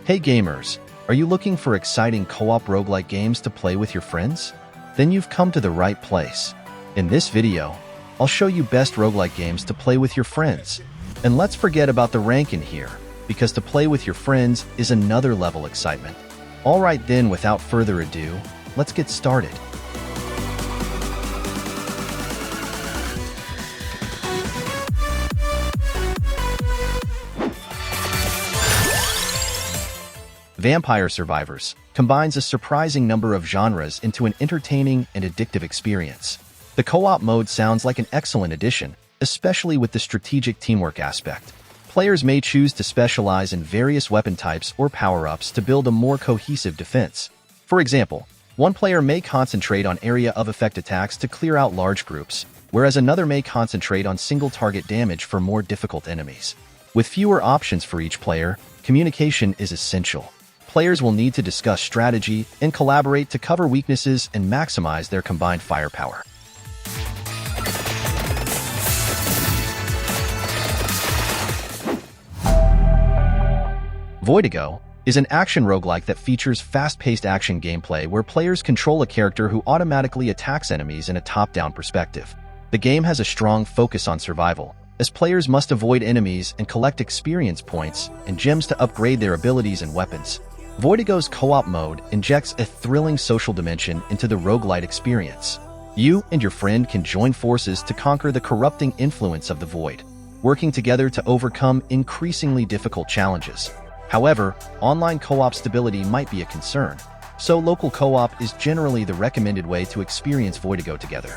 Hey gamers, are you looking for exciting co-op roguelike games to play with your friends? Then you've come to the right place. In this video, I'll show you best roguelike games to play with your friends. And let's forget about the rank in here, because to play with your friends is another level excitement. Alright then, without further ado, let's get started. Vampire Survivors combines a surprising number of genres into an entertaining and addictive experience. The co-op mode sounds like an excellent addition, especially with the strategic teamwork aspect. Players may choose to specialize in various weapon types or power-ups to build a more cohesive defense. For example, one player may concentrate on area of effect attacks to clear out large groups, whereas another may concentrate on single-target damage for more difficult enemies. With fewer options for each player, communication is essential. Players will need to discuss strategy and collaborate to cover weaknesses and maximize their combined firepower. Voidigo is an action roguelike that features fast-paced action gameplay where players control a character who automatically attacks enemies in a top-down perspective. The game has a strong focus on survival, as players must avoid enemies and collect experience points and gems to upgrade their abilities and weapons. Voidigo's co-op mode injects a thrilling social dimension into the roguelite experience. You and your friend can join forces to conquer the corrupting influence of the void, working together to overcome increasingly difficult challenges. However, online co-op stability might be a concern, so local co-op is generally the recommended way to experience Voidigo together.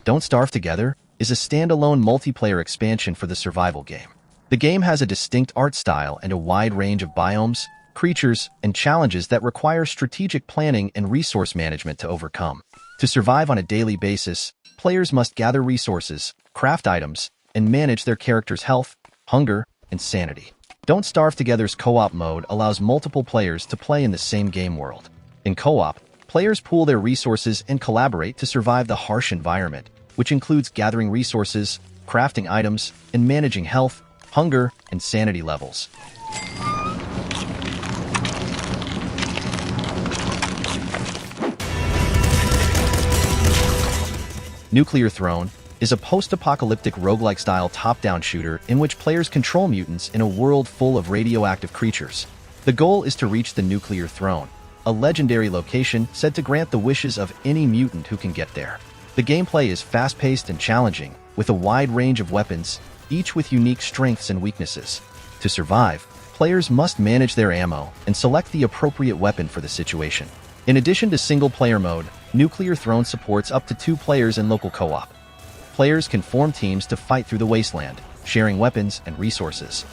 Don't Starve Together is a standalone multiplayer expansion for the survival game. The game has a distinct art style and a wide range of biomes, creatures, and challenges that require strategic planning and resource management to overcome. To survive on a daily basis, players must gather resources, craft items, and manage their character's health, hunger, and sanity. Don't Starve Together's co-op mode allows multiple players to play in the same game world. In co-op, players pool their resources and collaborate to survive the harsh environment, which includes gathering resources, crafting items, and managing health, hunger, and sanity levels. Nuclear Throne is a post-apocalyptic roguelike-style top-down shooter in which players control mutants in a world full of radioactive creatures. The goal is to reach the Nuclear Throne, a legendary location said to grant the wishes of any mutant who can get there. The gameplay is fast-paced and challenging, with a wide range of weapons, each with unique strengths and weaknesses. To survive, players must manage their ammo and select the appropriate weapon for the situation. In addition to single-player mode, Nuclear Throne supports up to 2 players in local co-op. Players can form teams to fight through the wasteland, sharing weapons and resources.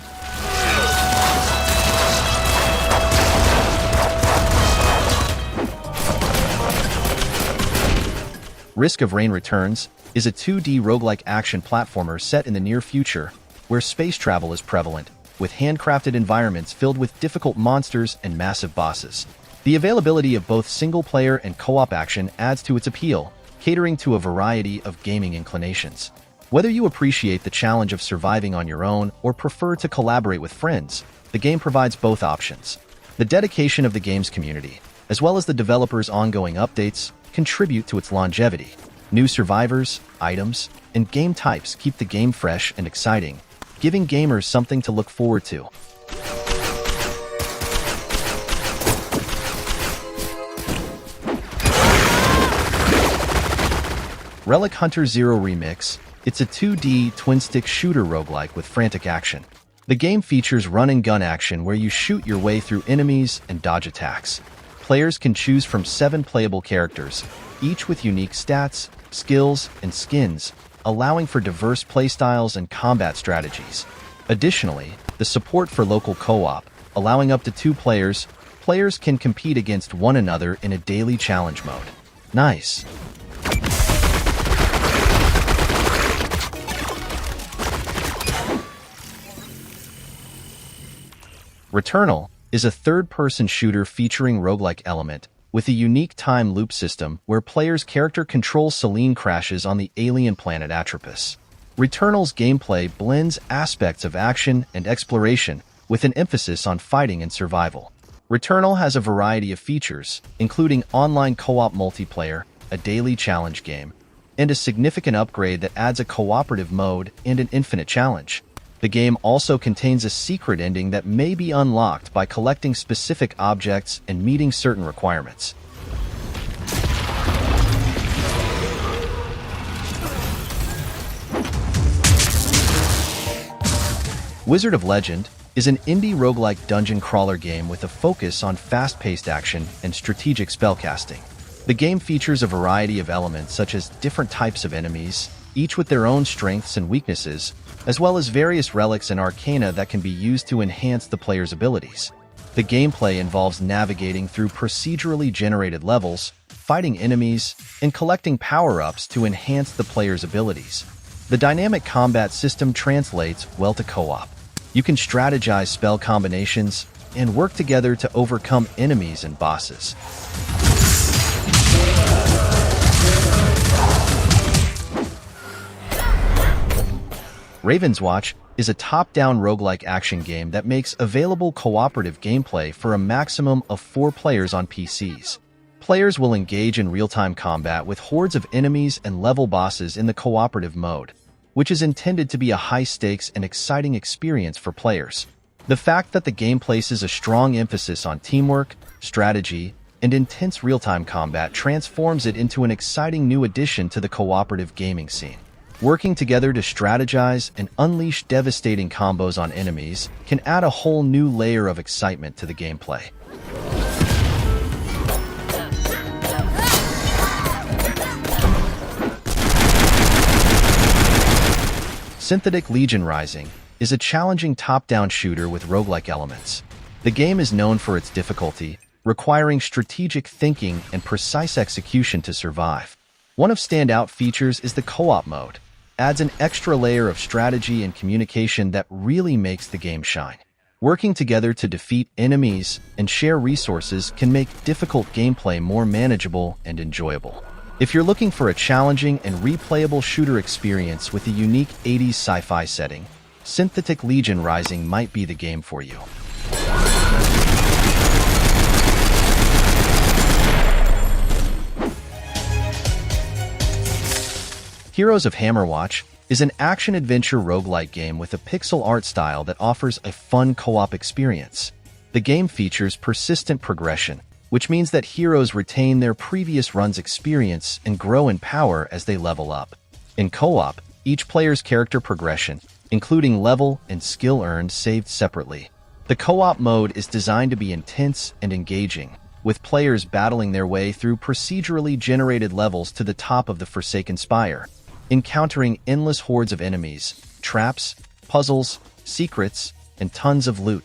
Risk of Rain Returns is a 2D roguelike action platformer set in the near future, where space travel is prevalent, with handcrafted environments filled with difficult monsters and massive bosses. The availability of both single-player and co-op action adds to its appeal, catering to a variety of gaming inclinations. Whether you appreciate the challenge of surviving on your own or prefer to collaborate with friends, the game provides both options. The dedication of the game's community, as well as the developer's ongoing updates, contribute to its longevity. New survivors, items, and game types keep the game fresh and exciting, giving gamers something to look forward to. Relic Hunter Zero Remix. It's a 2D twin-stick shooter roguelike with frantic action. The game features run-and-gun action where you shoot your way through enemies and dodge attacks. Players can choose from 7 playable characters, each with unique stats, skills, and skins, allowing for diverse playstyles and combat strategies. Additionally, the support for local co-op, allowing up to 2 players, players can compete against one another in a daily challenge mode. Nice! Returnal is a third-person shooter featuring roguelike element, with a unique time loop system where players' character control Selene crashes on the alien planet Atropos. Returnal's gameplay blends aspects of action and exploration with an emphasis on fighting and survival. Returnal has a variety of features, including online co-op multiplayer, a daily challenge game, and a significant upgrade that adds a cooperative mode and an infinite challenge. The game also contains a secret ending that may be unlocked by collecting specific objects and meeting certain requirements. Wizard of Legend is an indie roguelike dungeon crawler game with a focus on fast-paced action and strategic spellcasting. The game features a variety of elements such as different types of enemies, each with their own strengths and weaknesses, as well as various relics and arcana that can be used to enhance the player's abilities. The gameplay involves navigating through procedurally generated levels, fighting enemies, and collecting power-ups to enhance the player's abilities. The dynamic combat system translates well to co-op. You can strategize spell combinations and work together to overcome enemies and bosses. Ravenswatch is a top-down roguelike action game that makes available cooperative gameplay for a maximum of 4 players on PCs. Players will engage in real-time combat with hordes of enemies and level bosses in the cooperative mode, which is intended to be a high-stakes and exciting experience for players. The fact that the game places a strong emphasis on teamwork, strategy, and intense real-time combat transforms it into an exciting new addition to the cooperative gaming scene. Working together to strategize and unleash devastating combos on enemies can add a whole new layer of excitement to the gameplay. SYNTHETIK Legion Rising is a challenging top-down shooter with roguelike elements. The game is known for its difficulty, requiring strategic thinking and precise execution to survive. One of standout features is the co-op mode. Adds an extra layer of strategy and communication that really makes the game shine. Working together to defeat enemies and share resources can make difficult gameplay more manageable and enjoyable. If you're looking for a challenging and replayable shooter experience with a unique 80s sci-fi setting, SYNTHETIK Legion Rising might be the game for you. Heroes of Hammerwatch is an action-adventure roguelike game with a pixel art style that offers a fun co-op experience. The game features persistent progression, which means that heroes retain their previous run's experience and grow in power as they level up. In co-op, each player's character progression, including level and skill earned, saved separately. The co-op mode is designed to be intense and engaging, with players battling their way through procedurally generated levels to the top of the Forsaken Spire, encountering endless hordes of enemies, traps, puzzles, secrets, and tons of loot.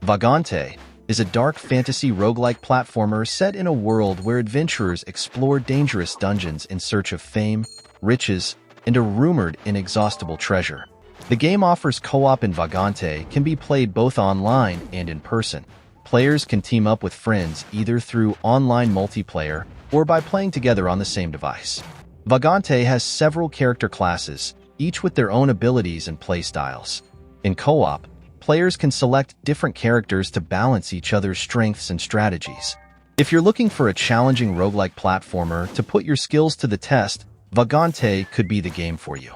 Vagante is a dark fantasy roguelike platformer set in a world where adventurers explore dangerous dungeons in search of fame, riches, and a rumored inexhaustible treasure. The game offers co-op, and Vagante can be played both online and in person. Players can team up with friends either through online multiplayer or by playing together on the same device. Vagante has several character classes, each with their own abilities and playstyles. In co-op, players can select different characters to balance each other's strengths and strategies. If you're looking for a challenging roguelike platformer to put your skills to the test, Vagante could be the game for you.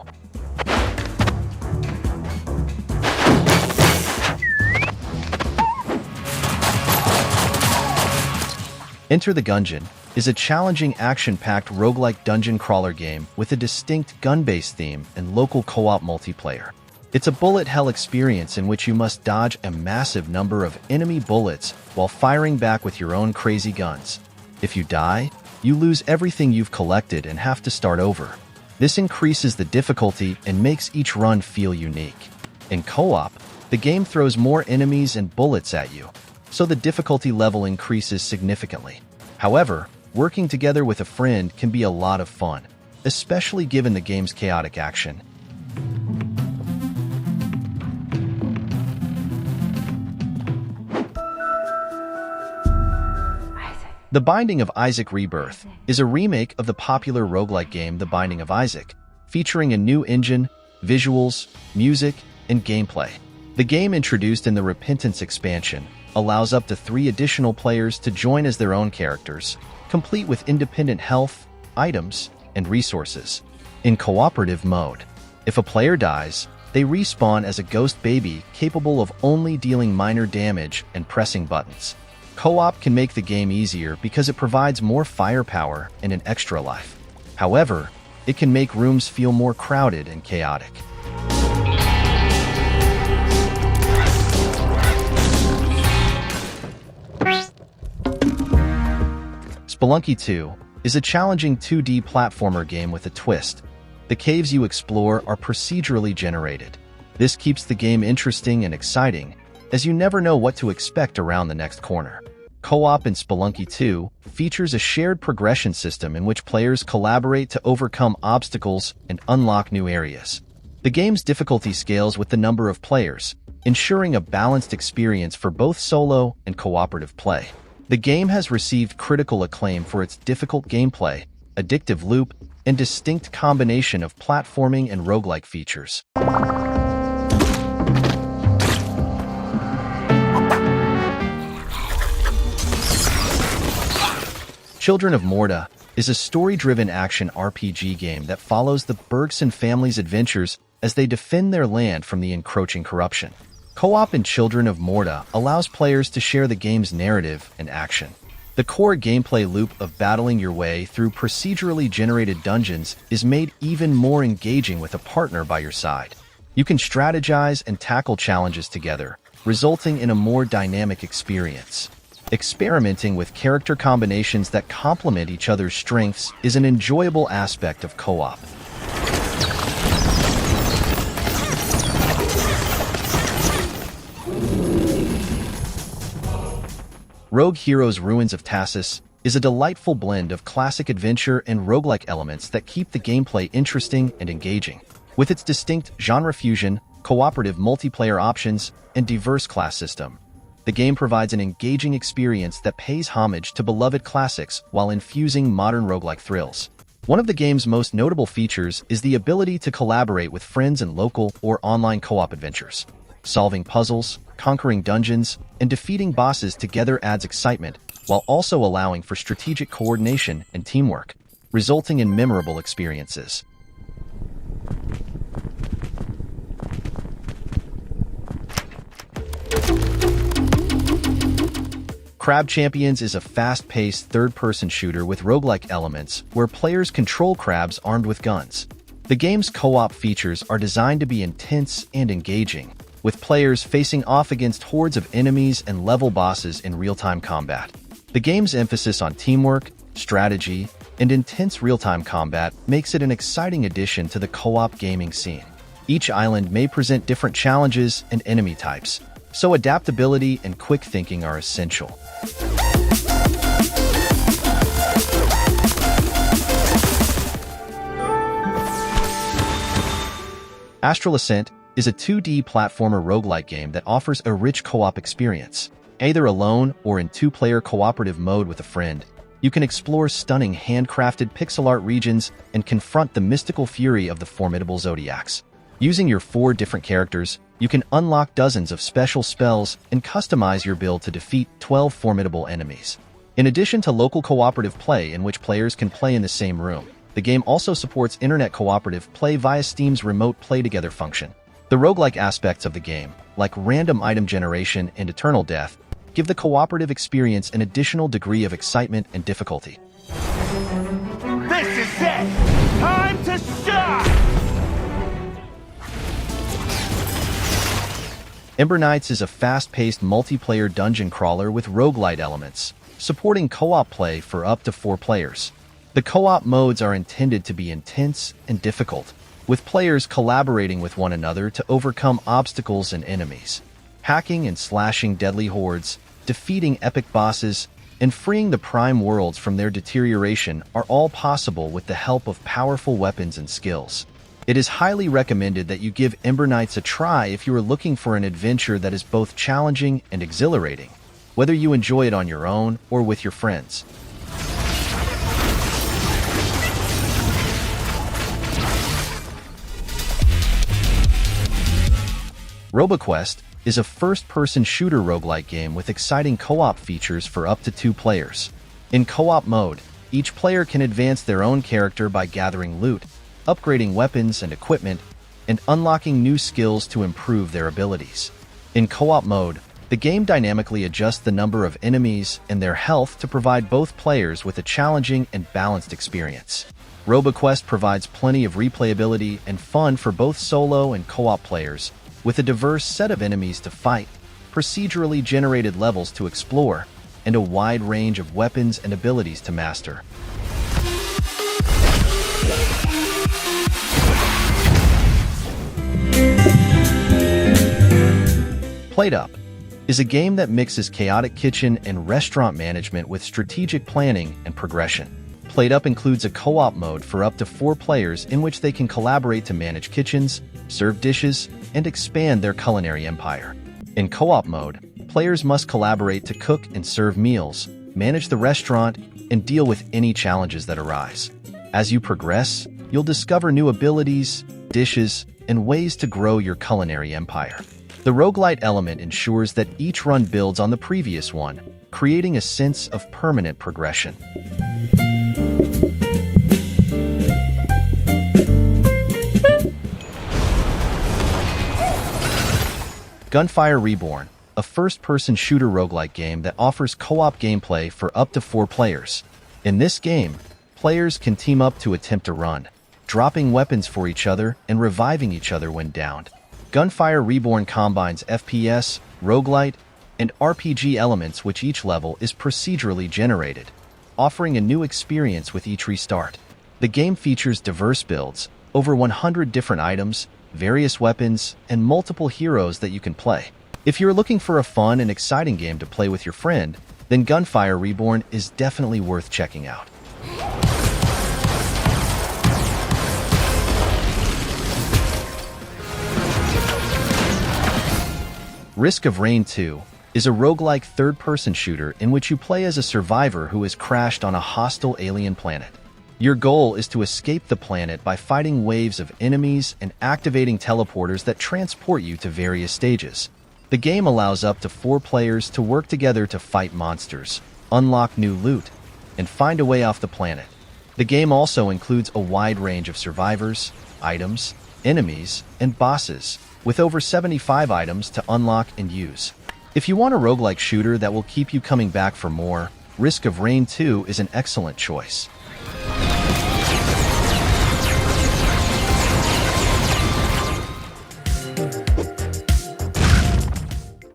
Enter the Gungeon is a challenging action-packed roguelike dungeon crawler game with a distinct gun-based theme and local co-op multiplayer. It's a bullet hell experience in which you must dodge a massive number of enemy bullets while firing back with your own crazy guns. If you die, you lose everything you've collected and have to start over. This increases the difficulty and makes each run feel unique. In co-op, the game throws more enemies and bullets at you, so the difficulty level increases significantly. However, working together with a friend can be a lot of fun, especially given the game's chaotic action. The Binding of Isaac Rebirth is a remake of the popular roguelike game The Binding of Isaac, featuring a new engine, visuals, music, and gameplay. The game, introduced in the Repentance expansion, allows up to 3 additional players to join as their own characters, complete with independent health, items, and resources. In cooperative mode, if a player dies, they respawn as a ghost baby capable of only dealing minor damage and pressing buttons. Co-op can make the game easier because it provides more firepower and an extra life. However, it can make rooms feel more crowded and chaotic. Spelunky 2 is a challenging 2D platformer game with a twist. The caves you explore are procedurally generated. This keeps the game interesting and exciting, as you never know what to expect around the next corner. Co-op in Spelunky 2 features a shared progression system in which players collaborate to overcome obstacles and unlock new areas. The game's difficulty scales with the number of players, ensuring a balanced experience for both solo and cooperative play. The game has received critical acclaim for its difficult gameplay, addictive loop, and distinct combination of platforming and roguelike features. Children of Morta is a story-driven action RPG game that follows the Bergson family's adventures as they defend their land from the encroaching corruption. Co-op in Children of Morta allows players to share the game's narrative and action. The core gameplay loop of battling your way through procedurally generated dungeons is made even more engaging with a partner by your side. You can strategize and tackle challenges together, resulting in a more dynamic experience. Experimenting with character combinations that complement each other's strengths is an enjoyable aspect of co-op. Rogue Heroes Ruins of Tasos is a delightful blend of classic adventure and roguelike elements that keep the gameplay interesting and engaging. With its distinct genre fusion, cooperative multiplayer options, and diverse class system, the game provides an engaging experience that pays homage to beloved classics while infusing modern roguelike thrills. One of the game's most notable features is the ability to collaborate with friends in local or online co-op adventures. Solving puzzles, conquering dungeons, and defeating bosses together adds excitement, while also allowing for strategic coordination and teamwork, resulting in memorable experiences. Crab Champions is a fast-paced third-person shooter with roguelike elements where players control crabs armed with guns. The game's co-op features are designed to be intense and engaging, with players facing off against hordes of enemies and level bosses in real-time combat. The game's emphasis on teamwork, strategy, and intense real-time combat makes it an exciting addition to the co-op gaming scene. Each island may present different challenges and enemy types, so adaptability and quick thinking are essential. Astral Ascent is a 2D platformer roguelike game that offers a rich co-op experience. Either alone or in 2-player cooperative mode with a friend, you can explore stunning handcrafted pixel art regions and confront the mystical fury of the formidable zodiacs. Using your 4 different characters, you can unlock dozens of special spells and customize your build to defeat 12 formidable enemies. In addition to local cooperative play in which players can play in the same room, the game also supports internet cooperative play via Steam's remote play together function. The roguelike aspects of the game, like random item generation and eternal death, give the cooperative experience an additional degree of excitement and difficulty. This is it! Time to shine! Ember Knights is a fast-paced multiplayer dungeon crawler with roguelite elements, supporting co-op play for up to 4 players. The co-op modes are intended to be intense and difficult, with players collaborating with one another to overcome obstacles and enemies. Hacking and slashing deadly hordes, defeating epic bosses, and freeing the prime worlds from their deterioration are all possible with the help of powerful weapons and skills. It is highly recommended that you give Ember Knights a try if you are looking for an adventure that is both challenging and exhilarating, whether you enjoy it on your own or with your friends. Roboquest is a first-person shooter roguelike game with exciting co-op features for up to 2 players. In co-op mode, each player can advance their own character by gathering loot, upgrading weapons and equipment, and unlocking new skills to improve their abilities. In co-op mode, the game dynamically adjusts the number of enemies and their health to provide both players with a challenging and balanced experience. Roboquest provides plenty of replayability and fun for both solo and co-op players, with a diverse set of enemies to fight, procedurally generated levels to explore, and a wide range of weapons and abilities to master. PlateUp is a game that mixes chaotic kitchen and restaurant management with strategic planning and progression. PlateUp includes a co-op mode for up to 4 players in which they can collaborate to manage kitchens, serve dishes, and expand their culinary empire. In co-op mode, players must collaborate to cook and serve meals, manage the restaurant, and deal with any challenges that arise. As you progress, you'll discover new abilities, dishes, and ways to grow your culinary empire. The roguelite element ensures that each run builds on the previous one, creating a sense of permanent progression. Gunfire Reborn, a first-person shooter roguelike game that offers co-op gameplay for up to 4 players. In this game, players can team up to attempt a run, dropping weapons for each other and reviving each other when downed. Gunfire Reborn combines FPS, roguelite, and RPG elements, which each level is procedurally generated, offering a new experience with each restart. The game features diverse builds, over 100 different items, various weapons, and multiple heroes that you can play. If you're looking for a fun and exciting game to play with your friend, then Gunfire Reborn is definitely worth checking out. Risk of Rain 2 is a roguelike third-person shooter in which you play as a survivor who has crashed on a hostile alien planet. Your goal is to escape the planet by fighting waves of enemies and activating teleporters that transport you to various stages. The game allows up to 4 players to work together to fight monsters, unlock new loot, and find a way off the planet. The game also includes a wide range of survivors, items, enemies, and bosses, with over 75 items to unlock and use. If you want a roguelike shooter that will keep you coming back for more, Risk of Rain 2 is an excellent choice.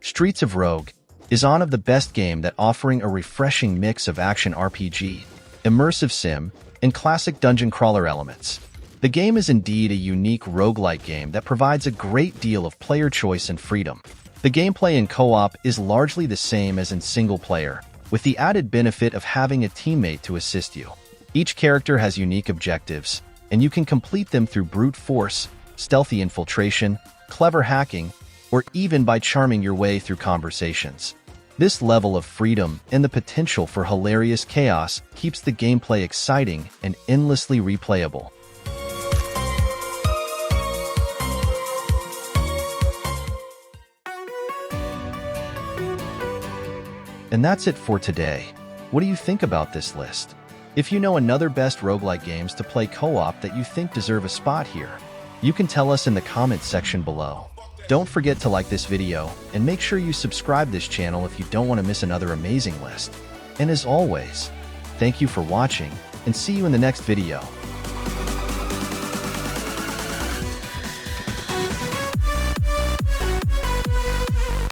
Streets of Rogue is one of the best games that offering a refreshing mix of action RPG, immersive sim, and classic dungeon crawler elements. The game is indeed a unique roguelike game that provides a great deal of player choice and freedom. The gameplay in co-op is largely the same as in single player, with the added benefit of having a teammate to assist you. Each character has unique objectives, and you can complete them through brute force, stealthy infiltration, clever hacking, or even by charming your way through conversations. This level of freedom and the potential for hilarious chaos keeps the gameplay exciting and endlessly replayable. And that's it for today. What do you think about this list? If you know another best roguelike games to play co-op that you think deserve a spot here, you can tell us in the comments section below. Don't forget to like this video, and make sure you subscribe this channel if you don't want to miss another amazing list. And as always, thank you for watching, and see you in the next video.